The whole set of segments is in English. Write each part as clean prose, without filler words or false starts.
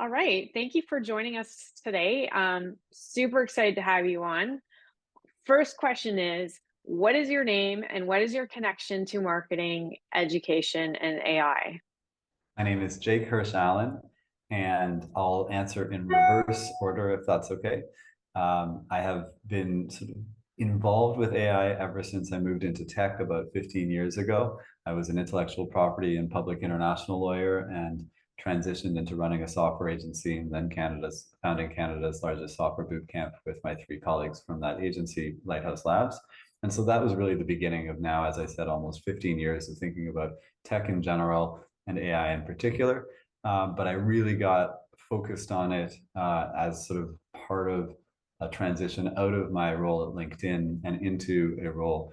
All right. Thank you for joining us today. Super excited to have you on. First question is, what is your name and what is your connection to marketing, education, and AI? My name is Jake Hirsch-Allen, and I'll answer in reverse order if that's okay. I have been sort of involved with AI ever since I moved into tech about 15 years ago. I was an intellectual property and public international lawyer and transitioned into running a software agency and then founding Canada's largest software boot camp with my three colleagues from that agency, Lighthouse Labs. And so that was really the beginning of now, as I said, almost 15 years of thinking about tech in general and AI in particular. But I really got focused on it as sort of part of a transition out of my role at LinkedIn and into a role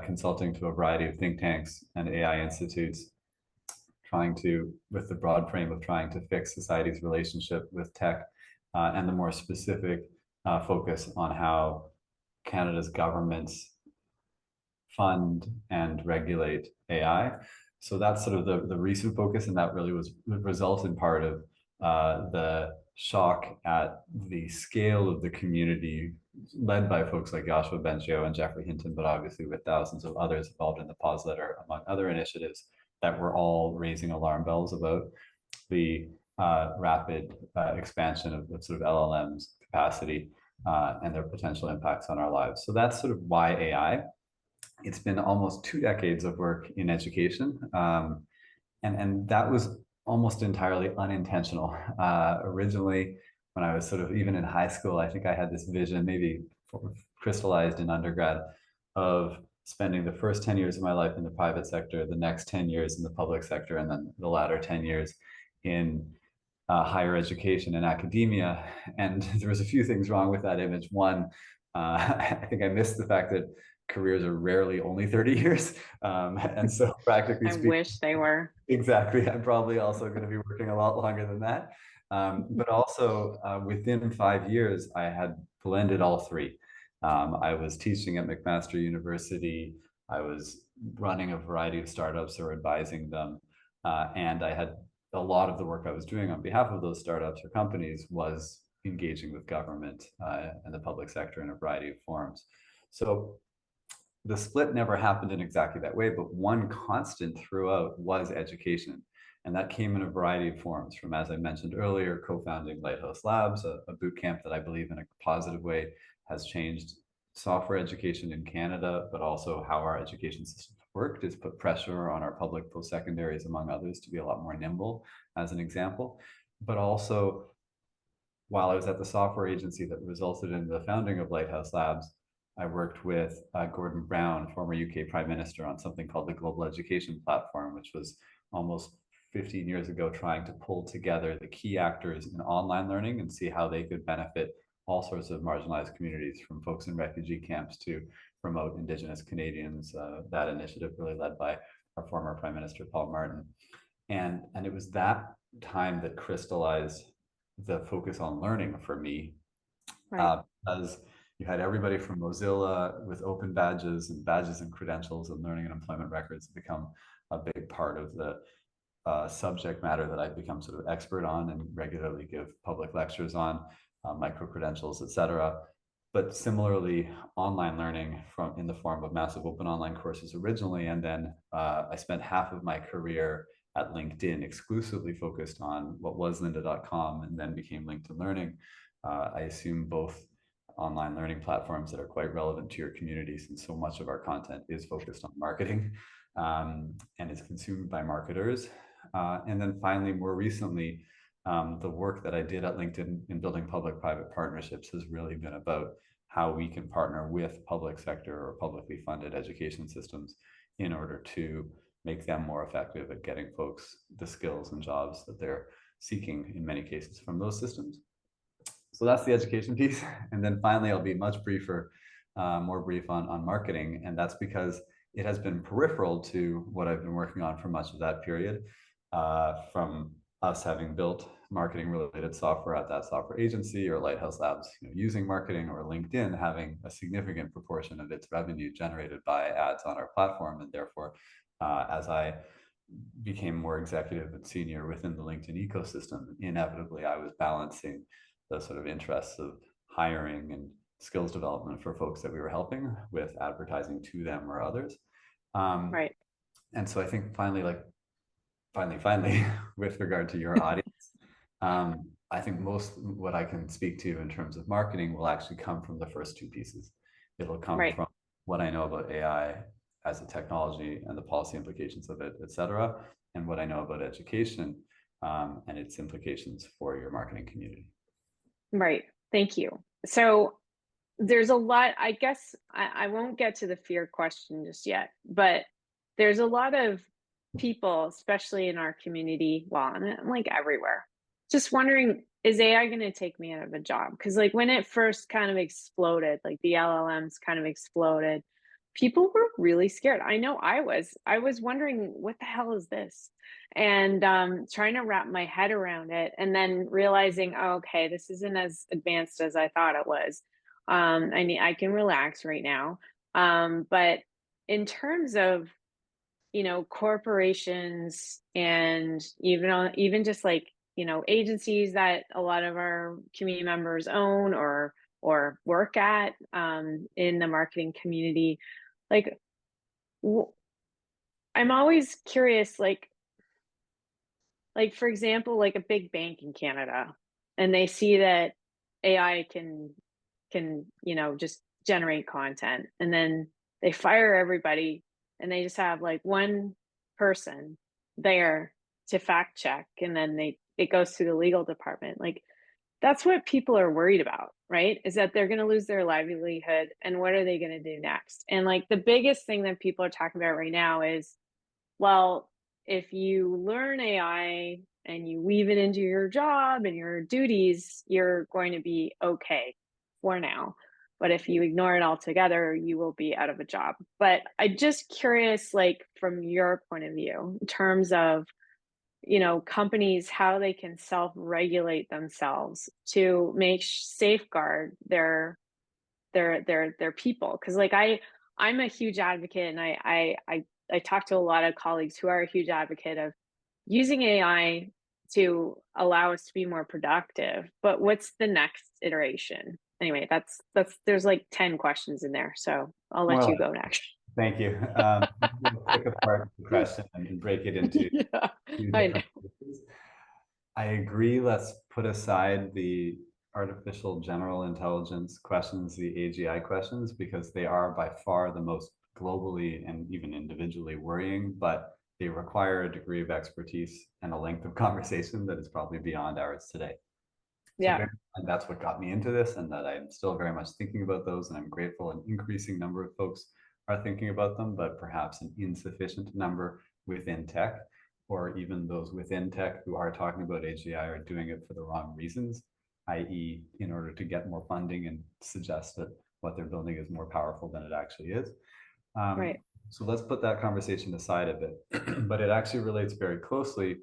consulting to a variety of think tanks and AI institutes, trying to, with the broad frame of trying to fix society's relationship with tech and the more specific focus on how Canada's governments fund and regulate AI. So that's sort of the recent focus, and that really was the result in part of the shock at the scale of the community led by folks like Joshua Bengio and Jeffrey Hinton, but obviously with thousands of others involved in the pause letter, among other initiatives that were all raising alarm bells about the rapid expansion of sort of LLM's capacity and their potential impacts on our lives. So that's sort of why AI. It's been almost 2 decades of work in education. And that was almost entirely unintentional. Originally, when I was sort of even in high school, I think I had this vision, maybe crystallized in undergrad, of spending the first 10 years of my life in the private sector, the next 10 years in the public sector, and then the latter 10 years in higher education and academia. And there was a few things wrong with that image. One, I think I missed the fact that careers are rarely only 30 years. And so practically I speaking, wish they were. exactly, I'm probably also going to be working a lot longer than that. But also within 5 years, I had blended all three. I was teaching at McMaster University. I was running a variety of startups or advising them. And I had a lot of the work I was doing on behalf of those startups or companies was engaging with government and the public sector in a variety of forms. So the split never happened in exactly that way, but one constant throughout was education. And that came in a variety of forms, from, as I mentioned earlier, co-founding Lighthouse Labs, a boot camp that I believe in a positive way has changed software education in Canada, but also how our education system worked. It's put pressure on our public post-secondaries, among others, to be a lot more nimble, as an example. But also, while I was at the software agency that resulted in the founding of Lighthouse Labs, I worked with Gordon Brown, former UK Prime Minister, on something called the Global Education Platform, which was almost 15 years ago trying to pull together the key actors in online learning and see how they could benefit all sorts of marginalized communities, from folks in refugee camps to remote Indigenous Canadians. That initiative really led by our former Prime Minister, Paul Martin. And it was that time that crystallized the focus on learning for me, Right. because you had everybody from Mozilla with open badges and credentials, and learning and employment records become a big part of the subject matter that I've become sort of expert on and regularly give public lectures on, micro credentials, et cetera. But similarly, online learning from in the form of massive open online courses originally, and then I spent half of my career at LinkedIn exclusively focused on what was lynda.com and then became LinkedIn Learning. I assume both online learning platforms that are quite relevant to your community, since so much of our content is focused on marketing and is consumed by marketers. And then finally, more recently, the work that I did at LinkedIn in building public-private partnerships has really been about how we can partner with public sector or publicly funded education systems in order to make them more effective at getting folks the skills and jobs that they're seeking in many cases from those systems. So that's the education piece. And then finally, I'll be much briefer, more brief on marketing. And that's because it has been peripheral to what I've been working on for much of that period, from us having built marketing related software at that software agency, or Lighthouse Labs using marketing, or LinkedIn having a significant proportion of its revenue generated by ads on our platform. And therefore, as I became more executive and senior within the LinkedIn ecosystem, inevitably I was balancing the sort of interests of hiring and skills development for folks that we were helping with advertising to them or others. Um, Right. and so I think finally, with regard to your audience, I think most what I can speak to in terms of marketing will actually come from the first two pieces. It'll come Right. from what I know about AI as a technology and the policy implications of it, et cetera, and what I know about education and its implications for your marketing community. Right. Thank you. So there's a lot, I guess I won't get to the fear question just yet, but there's a lot of people, especially in our community, well, and I'm like everywhere, just wondering, is AI going to take me out of a job? Because like when it first kind of exploded, like the LLMs kind of exploded, people were really scared. I know I was wondering, what the hell is this? And trying to wrap my head around it, and then realizing, oh, okay, this isn't as advanced as I thought it was. I can relax right now. But in terms of, corporations and even just like, agencies that a lot of our community members own or work at, in the marketing community, like w- I'm always curious, like for example, like a big bank in Canada, and they see that AI can, just generate content, and then they fire everybody, and they just have like one person there to fact check, and then it goes through the legal department. Like that's what people are worried about, right? Is that they're going to lose their livelihood, and what are they going to do next? And like the biggest thing that people are talking about right now is, well, if you learn AI and you weave it into your job and your duties, you're going to be okay for now. But if you ignore it altogether, you will be out of a job. But I'm just curious, like from your point of view, in terms of, companies, how they can self-regulate themselves to make safeguard their people. Because like I'm a huge advocate, and I talk to a lot of colleagues who are a huge advocate of using AI to allow us to be more productive. But what's the next iteration? Anyway, that's there's like 10 questions in there, so I'll let More you like, go next. thank you. We'll pick apart the question and break it into Yeah, two I know. different pieces. I agree. Let's put aside the artificial general intelligence questions, the AGI questions, because they are by far the most globally and even individually worrying, but they require a degree of expertise and a length of conversation that is probably beyond ours today. So Yeah, and that's what got me into this, and that I'm still very much thinking about those, and I'm grateful an increasing number of folks are thinking about them, but perhaps an insufficient number within tech, or even those within tech who are talking about AGI are doing it for the wrong reasons, i.e., in order to get more funding and suggest that what they're building is more powerful than it actually is. Um, right. so let's put that conversation aside a bit, but it actually relates very closely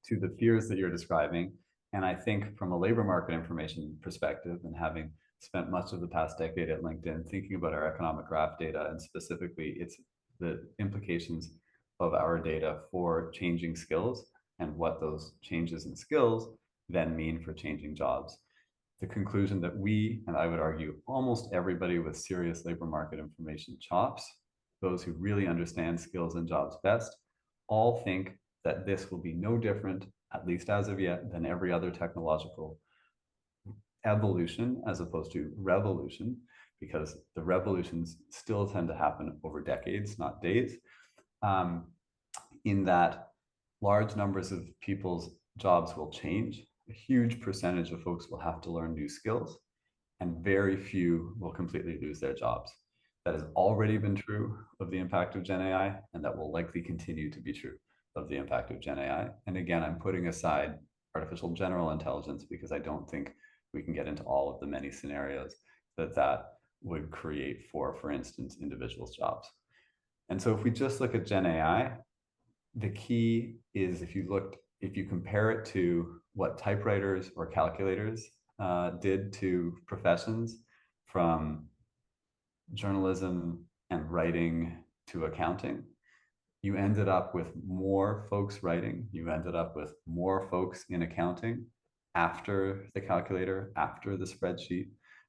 to the fears that you're describing. And I think from a labor market information perspective, and having spent much of the past decade at LinkedIn thinking about our economic graph data, and specifically it's the implications of our data for changing skills and what those changes in skills then mean for changing jobs. The conclusion that we, and I would argue almost everybody with serious labor market information chops, those who really understand skills and jobs best, all think that this will be no different, at least as of yet, than every other technological evolution as opposed to revolution, because the revolutions still tend to happen over decades, not days, um, in that large numbers of people's jobs will change. A huge percentage of folks will have to learn new skills, and very few will completely lose their jobs. That has already been true of the impact of Gen AI, and that will likely continue to be true of the impact of Gen AI. And again, I'm putting aside artificial general intelligence because I don't think we can get into all of the many scenarios that would create for instance, individuals' jobs. And so if we just look at Gen AI, the key is if you compare it to what typewriters or calculators did to professions, from journalism and writing to accounting, you ended up with more folks writing, you ended up with more folks in accounting after the calculator, after the spreadsheet.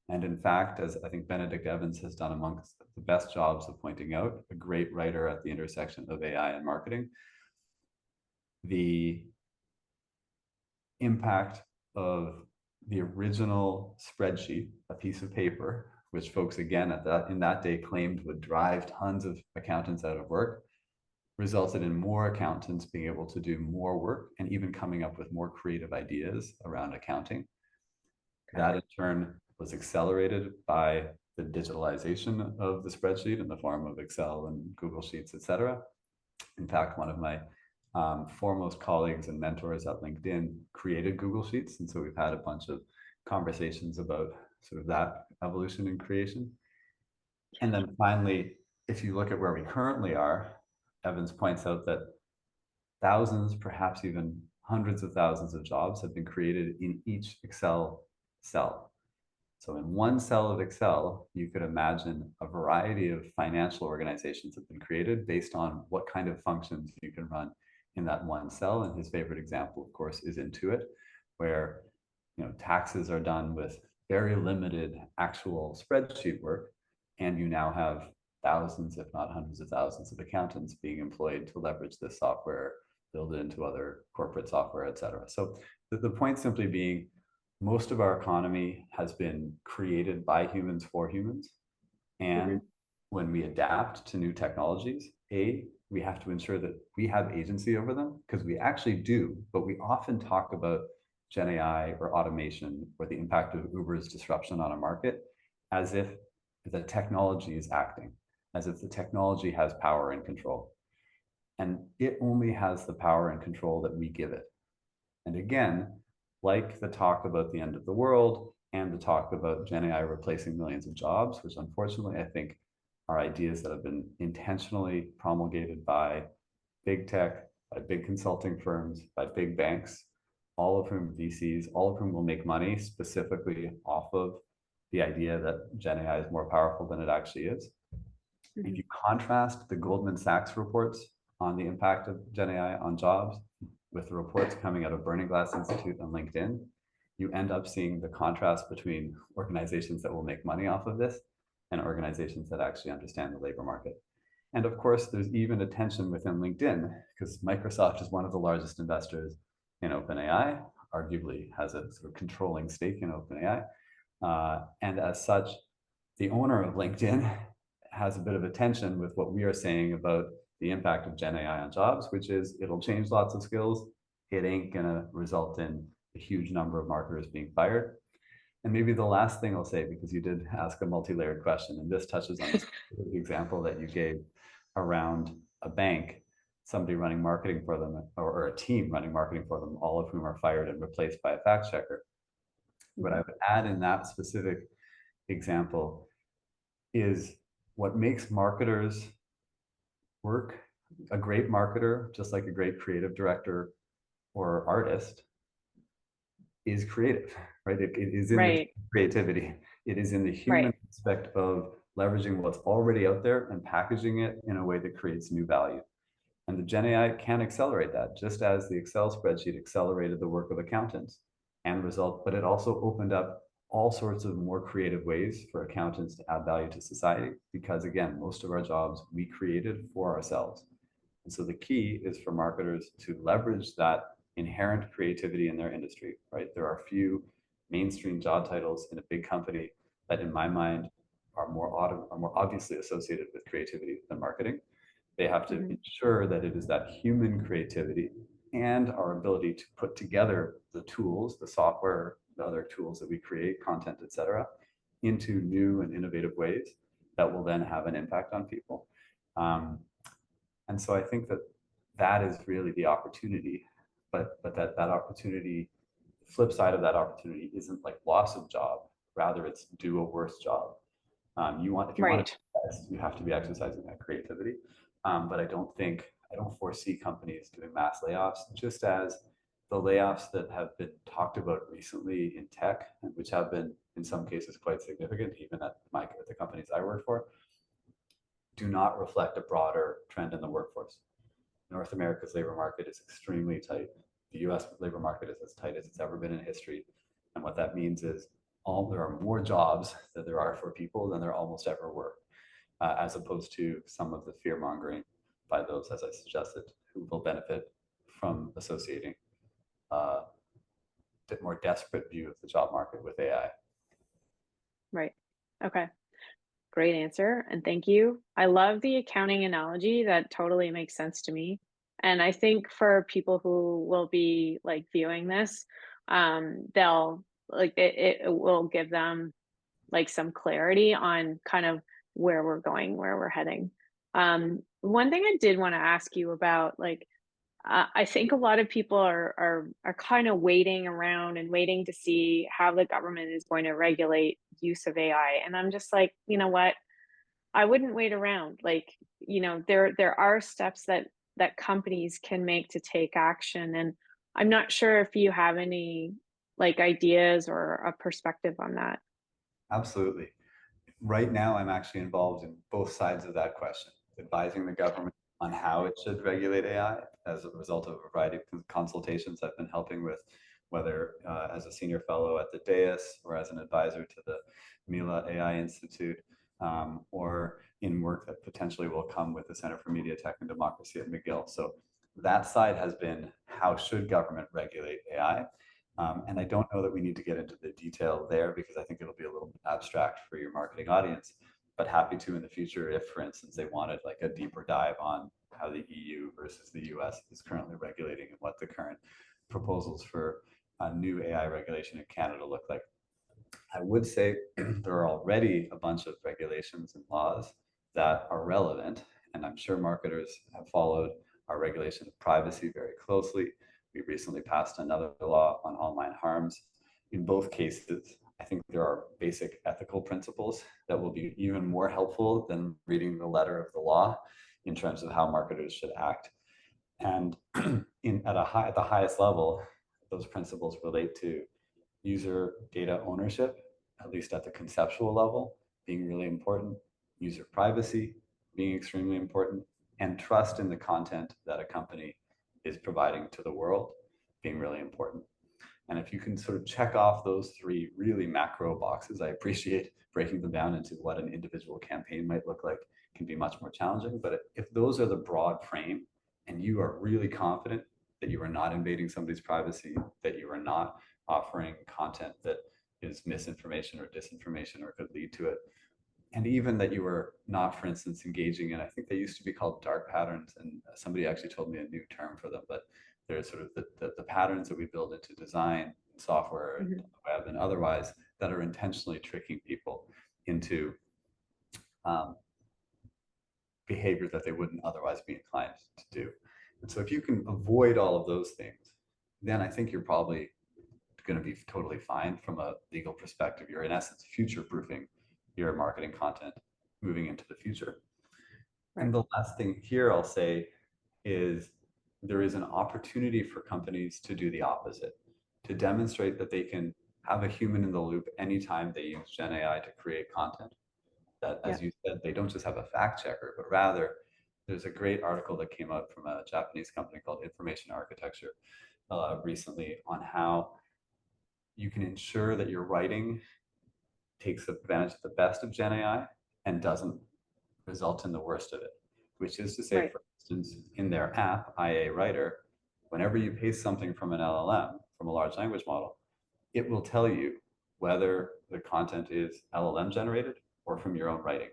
And in fact, as I think Benedict Evans has done amongst the best jobs of pointing out, a great writer at the intersection of AI and marketing, the impact of the original spreadsheet, a piece of paper, which folks again in that day claimed would drive tons of accountants out of work, resulted in more accountants being able to do more work and even coming up with more creative ideas around accounting. That in turn was accelerated by the digitalization of the spreadsheet in the form of Excel and Google Sheets, et cetera. In fact, one of my foremost colleagues and mentors at LinkedIn created Google Sheets. And so we've had a bunch of conversations about sort of that evolution and creation. And then finally, if you look at where we currently are, Evans points out that thousands, perhaps even hundreds of thousands of jobs have been created in each Excel cell. So in one cell of Excel, you could imagine a variety of financial organizations have been created based on what kind of functions you can run in that one cell. And his favorite example, of course, is Intuit, where taxes are done with very limited actual spreadsheet work, and you now have thousands, if not hundreds of thousands of accountants being employed to leverage this software, build it into other corporate software, et cetera. So the point simply being, most of our economy has been created by humans for humans. And when we adapt to new technologies, we have to ensure that we have agency over them, because we actually do, but we often talk about Gen AI or automation or the impact of Uber's disruption on a market as if the technology is acting, as if the technology has power and control. And it only has the power and control that we give it. And again, like the talk about the end of the world and the talk about Gen AI replacing millions of jobs, which unfortunately I think are ideas that have been intentionally promulgated by big tech, by big consulting firms, by big banks, all of whom VCs, all of whom will make money specifically off of the idea that Gen AI is more powerful than it actually is. If you contrast the Goldman Sachs reports on the impact of Gen AI on jobs with the reports coming out of Burning Glass Institute and LinkedIn, you end up seeing the contrast between organizations that will make money off of this and organizations that actually understand the labor market. And of course, there's even a tension within LinkedIn, because Microsoft is one of the largest investors in OpenAI, arguably has a sort of controlling stake in OpenAI. And as such, the owner of LinkedIn has a bit of a tension with what we are saying about the impact of Gen AI on jobs, which is it'll change lots of skills. It ain't gonna result in a huge number of marketers being fired. And maybe the last thing I'll say, because you did ask a multi-layered question, and this touches on the example that you gave around a bank, somebody running marketing for them, or a team running marketing for them, all of whom are fired and replaced by a fact checker. What I would add in that specific example is what makes marketers work. A great marketer, just like a great creative director or artist, is creative, right? It is in the creativity. It is in the human aspect of leveraging what's already out there and packaging it in a way that creates new value. And the Gen AI can accelerate that, just as the Excel spreadsheet accelerated the work of accountants and result, but it also opened up all sorts of more creative ways for accountants to add value to society, because again, most of our jobs we created for ourselves. And so the key is for marketers to leverage that inherent creativity in their industry, right? There are few mainstream job titles in a big company that in my mind are more obviously associated with creativity than marketing. They have to ensure that it is that human creativity and our ability to put together the tools, the software, the other tools that we create, content, et cetera, into new and innovative ways that will then have an impact on people. And so I think that that is really the opportunity, but that opportunity, the flip side of that opportunity isn't like loss of job, rather it's do a worse job. If you want to be best, you have to be exercising that creativity. But I don't foresee companies doing mass layoffs, just as the layoffs that have been talked about recently in tech, which have been in some cases quite significant, even at the companies I work for, do not reflect a broader trend in the workforce. North America's labor market is extremely tight. The US labor market is as tight as it's ever been in history. And what that means is there are more jobs that there are for people than there almost ever were, as opposed to some of the fear mongering by those, as I suggested, who will benefit from associating a more desperate view of the job market with AI. Right. Okay. Great answer. And thank you. I love the accounting analogy. That totally makes sense to me. And I think for people who will be like viewing this, they'll like it will give them like some clarity on kind of where we're going, where we're heading. One thing I did want to ask you about, like, I think a lot of people are kind of waiting around and waiting to see how the government is going to regulate use of AI. And I'm just like, you know what? I wouldn't wait around. Like, there are steps that companies can make to take action. And I'm not sure if you have any like ideas or a perspective on that. Absolutely. Right now, I'm actually involved in both sides of that question, advising the government on how it should regulate AI as a result of a variety of consultations I've been helping with, whether as a senior fellow at the DAIS or as an advisor to the Mila AI Institute, or in work that potentially will come with the Center for Media Tech and Democracy at McGill. So that side has been how should government regulate AI? And I don't know that we need to get into the detail there because I think it'll be a little bit abstract for your marketing audience, but happy to in the future if, for instance, they wanted like a deeper dive on how the EU versus the US is currently regulating and what the current proposals for a new AI regulation in Canada look like. I would say there are already a bunch of regulations and laws that are relevant, and I'm sure marketers have followed our regulation of privacy very closely. We recently passed another law on online harms. In both cases, I think there are basic ethical principles that will be even more helpful than reading the letter of the law in terms of how marketers should act. And at the highest level, those principles relate to user data ownership, at least at the conceptual level, being really important, user privacy being extremely important, and trust in the content that a company is providing to the world being really important. And if you can sort of check off those three really macro boxes, I appreciate breaking them down into what an individual campaign might look like can be much more challenging. But if those are the broad frame and you are really confident that you are not invading somebody's privacy, that you are not offering content that is misinformation or disinformation or could lead to it, and even that you were not, for instance, engaging in, I think they used to be called dark patterns, and somebody actually told me a new term for them, but they're sort of the patterns that we build into design, software, and Mhm. web and otherwise that are intentionally tricking people into um, behavior that they wouldn't otherwise be inclined to do. And so if you can avoid all of those things, then I think you're probably going to be totally fine from a legal perspective. You're in essence future proofing your marketing content moving into the future. Right. And the last thing here I'll say is there is an opportunity for companies to do the opposite, to demonstrate that they can have a human in the loop anytime they use Gen AI to create content. That, Yeah. as you said, they don't just have a fact checker, but rather there's a great article that came out from a Japanese company called Information Architecture recently on how you can ensure that your writing takes advantage of the best of Gen AI and doesn't result in the worst of it, which is to say, Right. for instance, in their app, IA Writer, whenever you paste something from an LLM, from a large language model, it will tell you whether the content is LLM generated or from your own writing.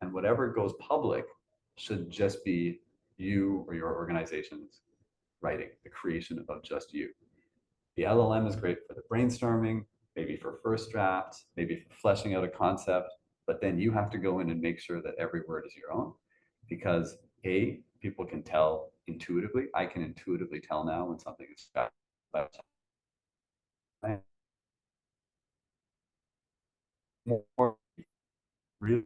And whatever goes public should just be you or your organization's writing, the creation of just you. The LLM is great for the brainstorming, maybe for first drafts, maybe for fleshing out a concept, but then you have to go in and make sure that every word is your own because A, people can tell intuitively. I can intuitively tell now when something is more really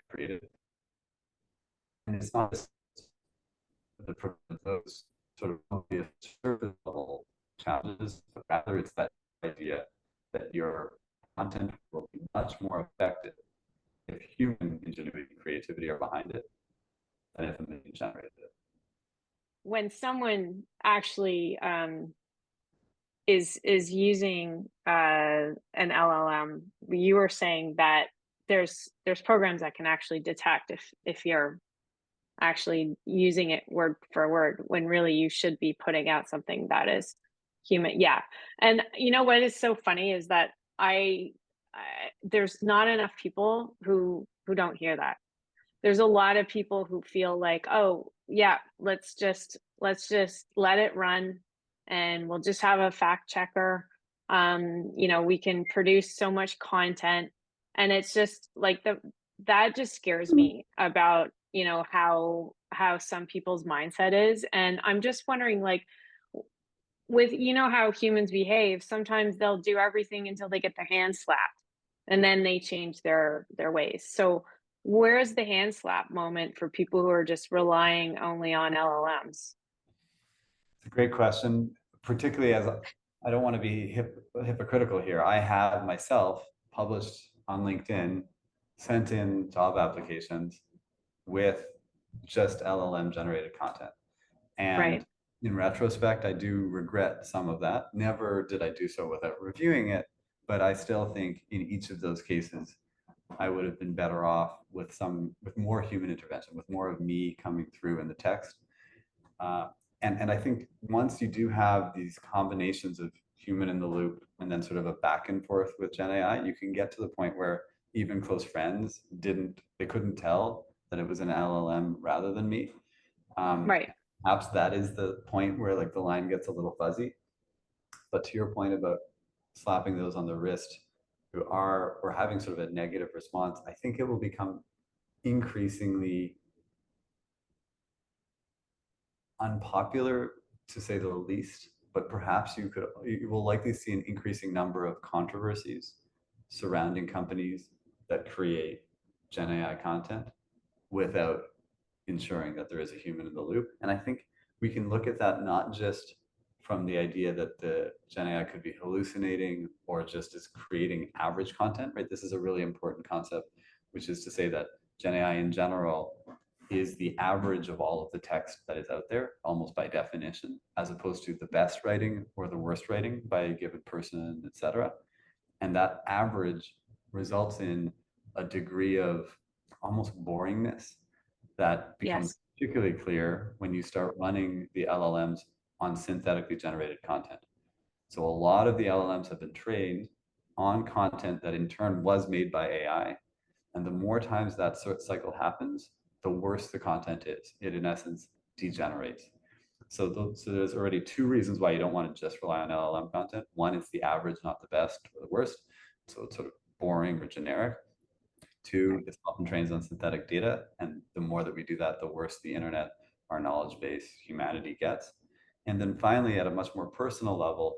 created. And it's not the those sort of obvious surface level challenges, but rather it's that idea that your content will be much more effective if human ingenuity and creativity when someone actually is using an LLM, you were saying that there's programs that can actually detect if you're actually using it word for word when really you should be putting out something that is human. Yeah. And you know what is so funny is that I there's not enough people who don't hear that. There's a lot of people who feel like, oh yeah, let's just let it run and we'll just have a fact checker. We can produce so much content, and it's just like the that just scares me about, how some people's mindset is. And I'm just wondering, like, with how humans behave, sometimes they'll do everything until they get their hand slapped, and then they change their ways. So where's the hand slap moment for people who are just relying only on LLMs? It's a great question, particularly as I don't want to be hypocritical here. I have myself published on LinkedIn, sent in job applications with just LLM generated content. And Right. in retrospect, I do regret some of that. Never did I do so without reviewing it, but I still think in each of those cases, I would have been better off with more human intervention, with more of me coming through in the text. Uh, and I think once you do have these combinations of human in the loop and then sort of a back and forth with Gen AI, you can get to the point where even close friends they couldn't tell that it was an LLM rather than me. Um, Right. Perhaps that is the point where like the line gets a little fuzzy. But to your point about slapping those on the wrist who are or having sort of a negative response, I think it will become increasingly unpopular to say the least, but perhaps you will likely see an increasing number of controversies surrounding companies that create Gen AI content without ensuring that there is a human in the loop. And I think we can look at that not just from the idea that the Gen AI could be hallucinating or just is creating average content, right? This is a really important concept, which is to say that Gen AI in general is the average of all of the text that is out there, almost by definition, as opposed to the best writing or the worst writing by a given person, etc. And that average results in a degree of almost boringness that becomes Yes. particularly clear when you start running the LLMs on synthetically generated content. So a lot of the LLMs have been trained on content that in turn was made by AI. And the more times that sort of cycle happens, the worse the content is. It, in essence, degenerates. So there's already two reasons why you don't want to just rely on LLM content. One is the average, not the best or the worst. So it's sort of boring or generic. Two, Right. it's often trains on synthetic data. And the more that we do that, the worse the internet, our knowledge base, humanity gets. And then finally, at a much more personal level,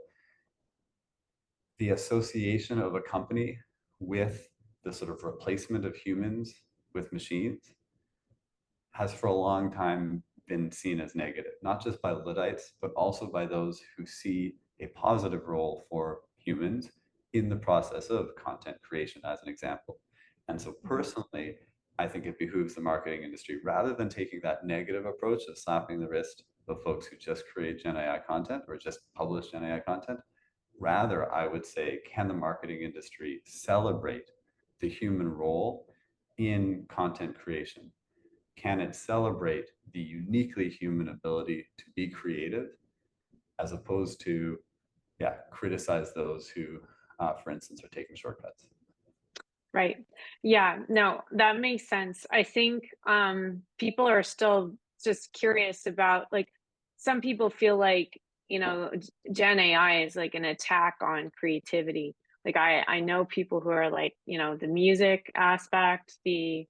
the association of a company with the sort of replacement of humans with machines has for a long time been seen as negative, not just by Luddites, but also by those who see a positive role for humans in the process of content creation, as an example. And so, Mhm. personally, I think it behooves the marketing industry, rather than taking that negative approach of slapping the wrist of folks who just create Gen AI content or just publish Gen AI content. Rather, I would say, can the marketing industry celebrate the human role in content creation? Can it celebrate the uniquely human ability to be creative as opposed to, yeah, criticize those who, for instance, are taking shortcuts? Right. Yeah, no, that makes sense. I think people are still just curious about, like, some people feel like, Gen AI is like an attack on creativity. Like I know people who are like, the music aspect, the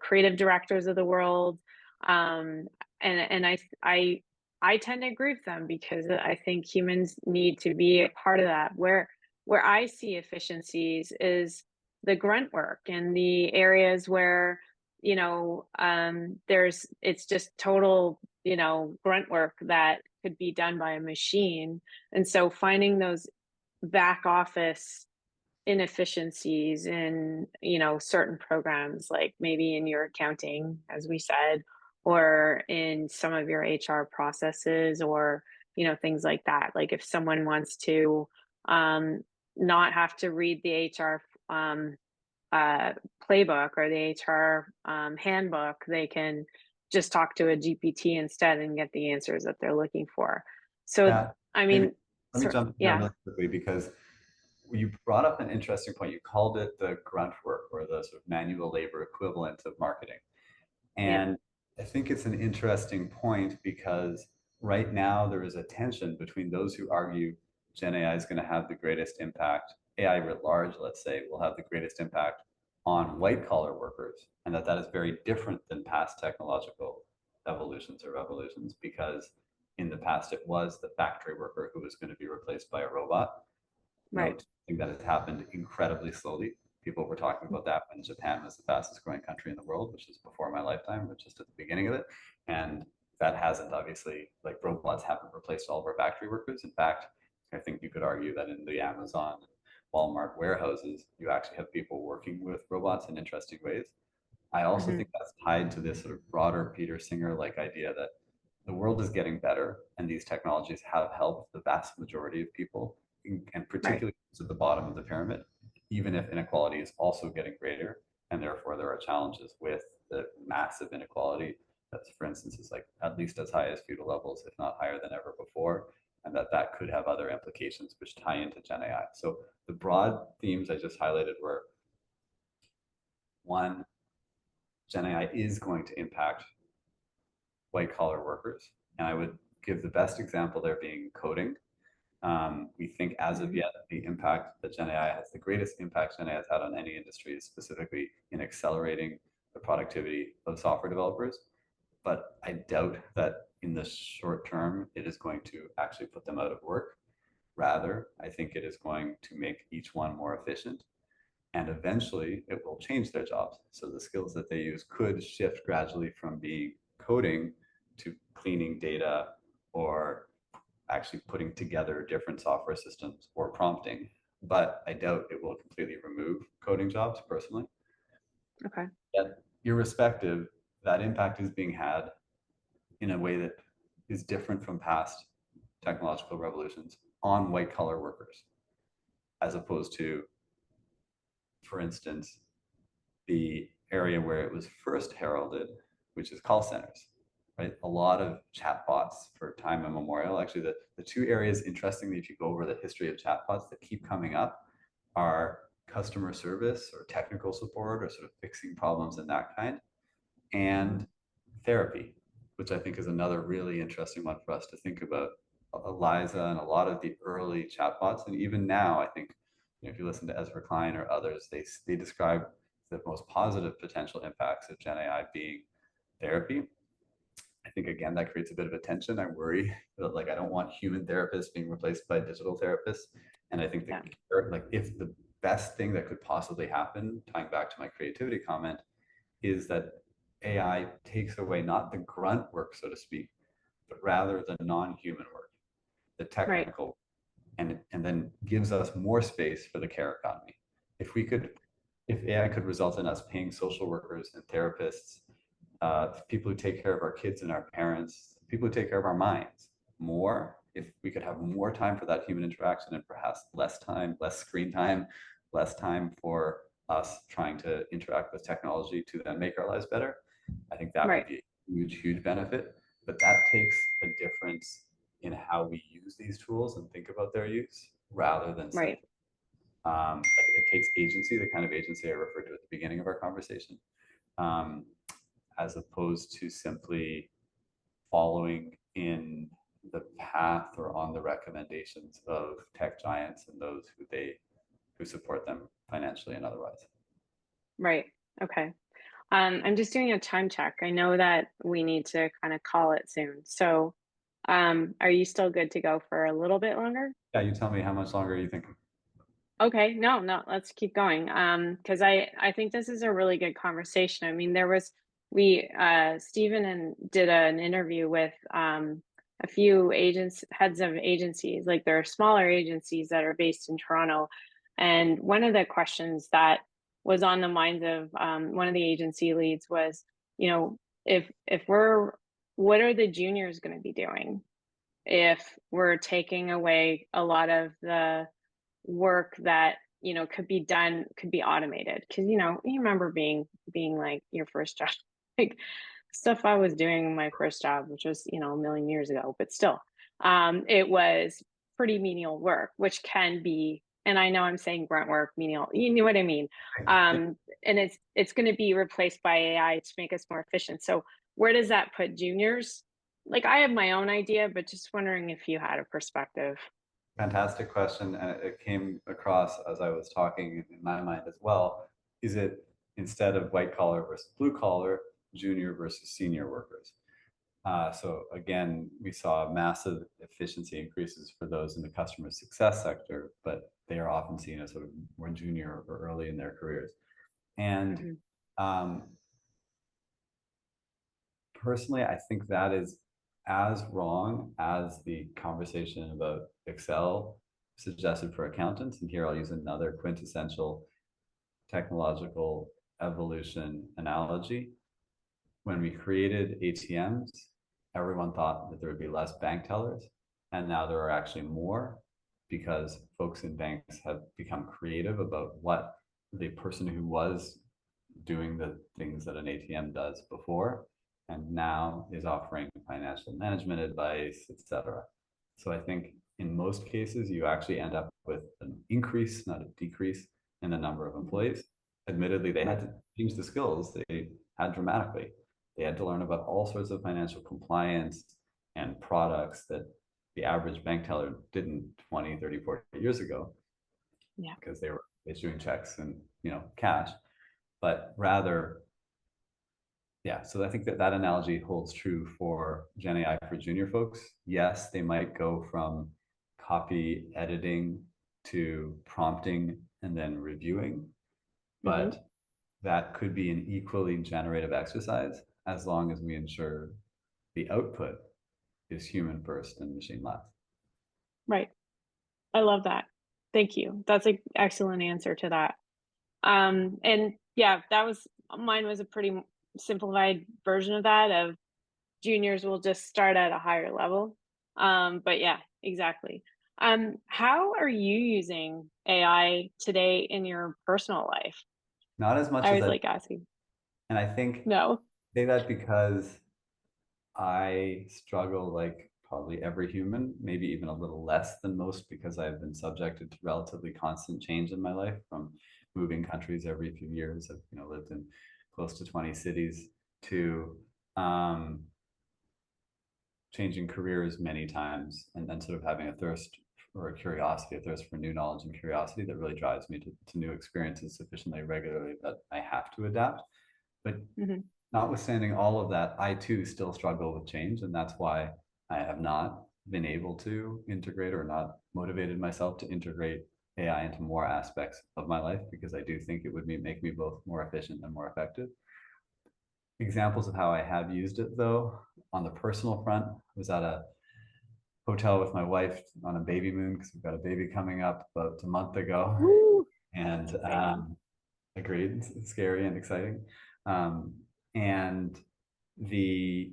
creative directors of the world. Um and I tend to agree with them because I think humans need to be a part of that. Where I see efficiencies is the grunt work and the areas where, it's just total, grunt work that could be done by a machine. And so finding those back office inefficiencies in, certain programs, like maybe in your accounting, as we said, or in some of your HR processes, or, things like that. Like if someone wants to um, not have to read the HR um, uh, playbook or the HR handbook, they can just talk to a GPT instead and get the answers that they're looking for. So, Yeah, I maybe mean, let me jump in there yeah, really quickly because you brought up an interesting point. You called it the grunt work or the sort of manual labor equivalent of marketing. yeah, And I think it's an interesting point because right now there is a tension between those who argue Gen AI is going to have the greatest impact, AI writ large, let's say, will have the greatest impact on white collar workers, and that is very different than past technological evolutions or revolutions because in the past it was the factory worker who was going to be replaced by a robot. right. Note, something that has happened incredibly slowly. People were talking about that when Japan was the fastest growing country in the world, which is before my lifetime, but just at the beginning of it. And that hasn't obviously, like robots haven't replaced all of our factory workers. In fact, I think you could argue that in the Amazon, Walmart warehouses, you actually have people working with robots in interesting ways. I also Hmm. think that's tied to this sort of broader Peter Singer like idea that the world is getting better and these technologies have helped the vast majority of people, and Right. particularly at the bottom of the pyramid, even if inequality is also getting greater. And therefore, there are challenges with the massive inequality that's, for instance, is like at least as high as feudal levels, if not higher than ever before. And that could have other implications which tie into Gen AI. So the broad themes I just highlighted were one, Gen AI is going to impact white collar workers. And I would give the best example there being coding. We think as of Hmm. yet, the impact that Gen AI has, the greatest impact Gen AI has had on any industry is specifically in accelerating the productivity of software developers. But I doubt that in the short term, it is going to actually put them out of work. Rather, I think it is going to make each one more efficient, and eventually it will change their jobs. So the skills that they use could shift gradually from being coding to cleaning data or actually putting together different software systems or prompting. But I doubt it will completely remove coding jobs personally. Okay. Yet, irrespective, that impact is being had in a way that is different from past technological revolutions on white collar workers, as opposed to, for instance, the area where it was first heralded, which is call centers, right? A lot of chatbots for time immemorial. Actually, the two areas, interestingly, if you go over the history of chatbots that keep coming up, are customer service or technical support or sort of fixing problems in that kind, Hmm. and therapy, which I think is another really interesting one for us to think about. Eliza and a lot of the early chatbots, and even now, I think if you listen to Ezra Klein or others, they describe the most positive potential impacts of Gen AI being therapy. I think again that creates a bit of a tension. I worry that like I don't want human therapists being replaced by digital therapists, and I think that Yeah. like if the best thing that could possibly happen, tying back to my creativity comment, is that AI takes away not the grunt work, so to speak, but rather the non-human work, the Right. technical, and then gives us more space for the care economy. If we could, if AI could result in us paying social workers and therapists, people who take care of our kids and our parents, people who take care of our minds more, if we could have more time for that human interaction and perhaps less time, less screen time, less time for us trying to interact with technology to then make our lives better, I think that would Right. be a huge, huge benefit. But that takes a difference in how we use these tools and think about their use rather than Right. simply like it takes agency, the kind of agency I referred to at the beginning of our conversation, um, as opposed to simply following in the path or on the recommendations of tech giants and those who support them financially and otherwise. Right. Okay. I'm just doing a time check. I know that we need to kind of call it soon. So, are you still good to go for a little bit longer? Yeah, you tell me how much longer are you thinking? Okay, no, no, let's keep going. Because I think this is a really good conversation. I mean, there was we Stephen and did an interview with a few agents, heads of agencies, like there are smaller agencies that are based in Toronto, and one of the questions that was on the minds of one of the agency leads was, you know, if we're what are the juniors going to be doing if we're taking away a lot of the work that could be done, could be automated? Because you remember being like your first job, like stuff I was doing my first job, which was a million years ago, but still, it was pretty menial work, which can be, and I know I'm saying grunt work, menial, you know what I mean. Yeah, And it's going to be replaced by AI to make us more efficient. So where does that put juniors? Like, I have my own idea, but just wondering if you had a perspective. fantastic question. And it came across as I was talking in my mind as well. Is it, instead of white collar versus blue collar, junior versus senior workers? So again, we saw massive efficiency increases for those in the customer success sector, but they are often seen as sort of more junior or early in their careers. And Hmm. um, personally, I think that is as wrong as the conversation about Excel suggested for accountants. And here I'll use another quintessential technological evolution analogy. When we created ATMs, everyone thought that there would be less bank tellers, and now there are actually more because folks in banks have become creative about what the person who was doing the things that an ATM does before and now is offering financial management advice, etc. So I think in most cases, you actually end up with an increase, not a decrease, in the number of Hmm. employees. Admittedly, they had Right. to change the skills they had dramatically. They had to learn about all sorts of financial compliance and products that the average bank teller didn't 20, 30, 40 years ago Yeah. because they were issuing checks and cash. But rather, yeah, so I think that that analogy holds true for Gen AI for junior folks. Yes, they might go from copy editing to prompting and then reviewing, Hmm. but that could be an equally generative exercise as long as we ensure the output is human first and machine last. Right. I love that. Thank you. That's an excellent answer to that. And yeah, that was mine was a pretty simplified version of that, of juniors will just start at a higher level. But yeah, exactly. How are you using AI today in your personal life? Not as much I as was I, like asking. and I think No. say that because I struggle like probably every human, maybe even a little less than most, because I've been subjected to relatively constant change in my life from moving countries every few years. I've lived in close to 20 cities to um, changing careers many times and then sort of having a thirst or a curiosity, a thirst for new knowledge and curiosity that really drives me to new experiences sufficiently regularly that I have to adapt. But Hmm. notwithstanding all of that, I too still struggle with change. And that's why I have not been able to integrate or not motivated myself to integrate AI into more aspects of my life because I do think it would make me both more efficient and more effective. Examples of how I have used it though, on the personal front, was at a hotel with my wife on a baby moon because we've got a baby coming up about a month ago. Woo, that's And exciting. agreed, it's scary and exciting. Um, and the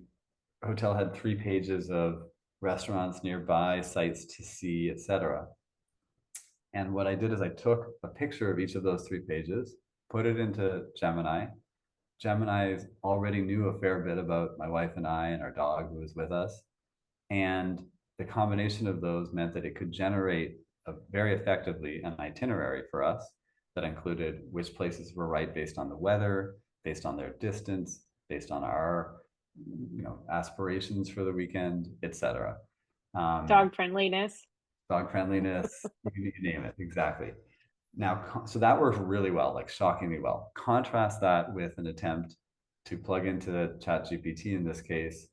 hotel had 3 pages of restaurants nearby, sites to see, etc. And what I did is I took a picture of each of those 3 pages, put it into Gemini. Gemini already knew a fair bit about my wife and I and our dog who was with us. And the combination of those meant that it could generate very effectively an itinerary for us that included which places were right based on the weather, based on their distance, based on our aspirations for the weekend, etc. Um, Dog friendliness. dog friendliness, you name it, exactly. Now, so that works really well, like shockingly well. Contrast that with an attempt to plug into ChatGPT in this case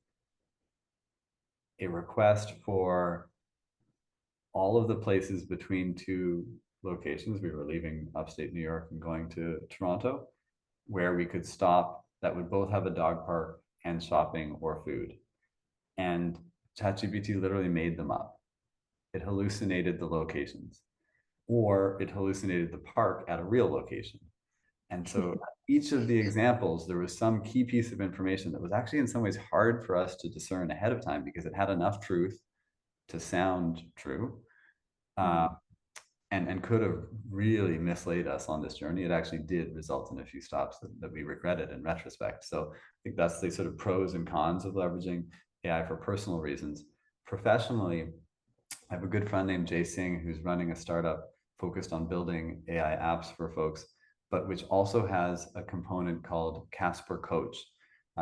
a request for all of the places between two locations. We were leaving upstate New York and going to Toronto, where we could stop that would both have a dog park and shopping or food. And ChatGPT literally made them up. It hallucinated the locations, or it hallucinated the park at a real location. And so each of the examples, there was some key piece of information that was actually in some ways hard for us to discern ahead of time because it had enough truth to sound true, uh, Mhm. and could have really mislaid us on this journey. It actually did result in a few stops that we regretted in retrospect. So I think that's the sort of pros and cons of leveraging AI for personal reasons. Professionally, I have a good friend named Jay Singh who's running a startup focused on building AI apps for folks, but which also has a component called Casper Coach.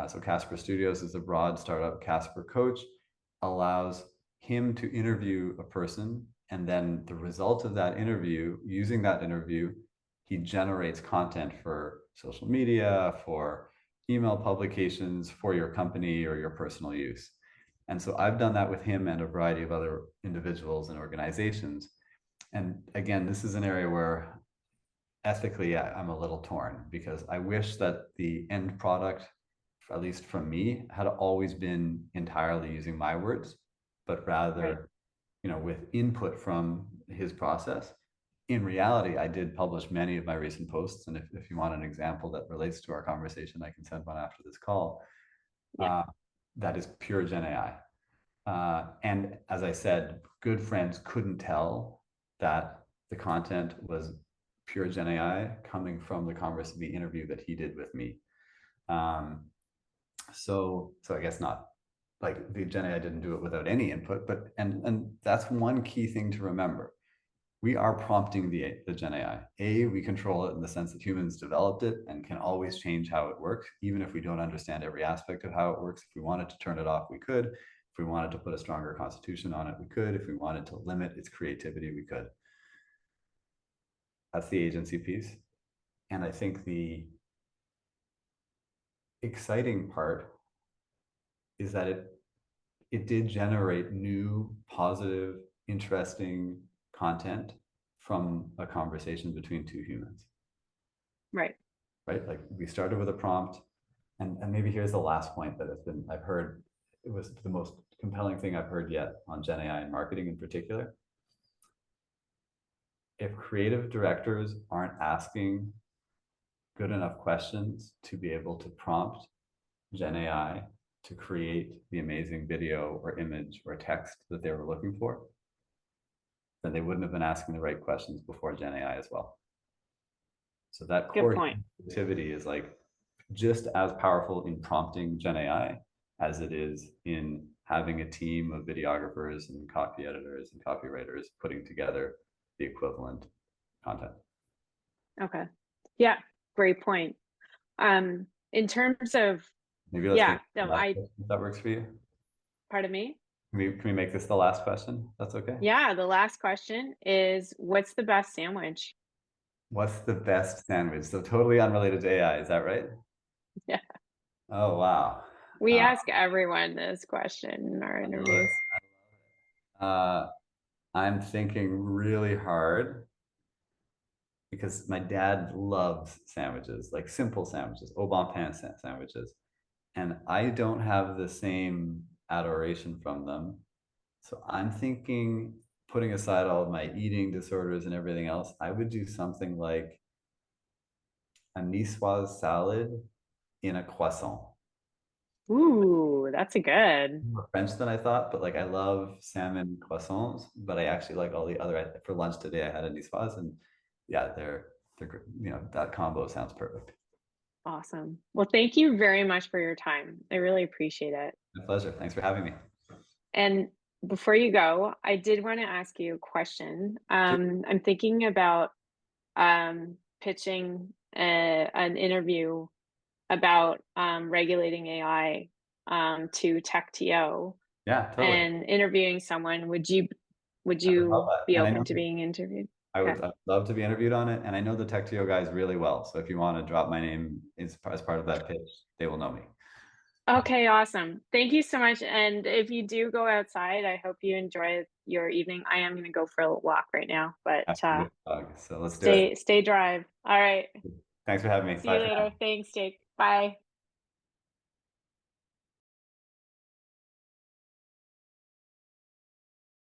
So Casper Studios is a broad startup. Casper Coach allows him to interview a person, and then the result of that interview, using that interview, he generates content for social media, for email publications, for your company or your personal use. And so I've done that with him and a variety of other individuals and organizations. And again, this is an area where ethically I'm a little torn because I wish that the end product, at least from me, had always been entirely using my words, but Right. rather, with input from his process. In reality, I did publish many of my recent posts. And if you want an example that relates to our conversation, I can send one after this call. Yeah. Uh, that is pure Gen AI. And as I said, good friends couldn't tell that the content was pure Gen AI coming from the interview that he did with me. Um, so I guess not like the Gen AI didn't do it without any input, but and that's one key thing to remember. We are prompting the Gen AI. We control it in the sense that humans developed it and can always change how it works, even if we don't understand every aspect of how it works. If we wanted to turn it off, we could. If we wanted to put a stronger constitution on it, we could. If we wanted to limit its creativity, we could. That's the agency piece. And I think the exciting part is that it did generate new, positive, interesting content from a conversation between two humans, Right. right? Like we started with a prompt, and maybe here's the last point that I've heard, it was the most compelling thing I've heard yet on Gen AI and marketing in particular. If creative directors aren't asking good enough questions to be able to prompt Gen AI to create the amazing video or image or text that they were looking for, then they wouldn't have been asking the right questions before Gen AI as well. So that Good core point. creativity is like just as powerful in prompting Gen AI as it is in having a team of videographers and copy editors and copywriters putting together the equivalent content. Okay. Yeah. Great point. In terms of, Maybe let's yeah, make the no, last question if that works for you. pardon me. Can we make this the last question? That's okay. Yeah. The last question is, what's the best sandwich? What's the best sandwich? So totally unrelated to AI, is that right? Yeah. Oh wow. We Uh, ask everyone this question in our I love interviews. it. I'm thinking really hard because my dad loves sandwiches, like simple sandwiches, au bon pain sandwiches. And I don't have the same adoration from them. So I'm thinking, putting aside all of my eating disorders and everything else, I would do something like a niçoise salad in a croissant. Ooh, that's a good. More French than I thought, but like I love salmon croissants, but I actually like all the other. For lunch today, I had a niçoise, and yeah, they're that combo sounds perfect. Awesome. Well, thank you very much for your time. I really appreciate it. My pleasure. Thanks for having me. And before you go, I did want to ask you a question. I'm thinking about pitching an interview about regulating AI to TechTO Yeah, totally. and interviewing someone. Would I would love you that. be And I open know to being interviewed? I Okay. would I'd love to be interviewed on it. And I know the TechTO guys really well. So if you want to drop my name as part of that pitch, they will know me. Okay, awesome. Thank you so much. And if you do go outside, I hope you enjoy your evening. I am going to go for a walk right now, but Have to go dog. So let's do it. stay dry. All right. Thanks for having me. See Bye you for now. later. Thanks, Jake. Bye.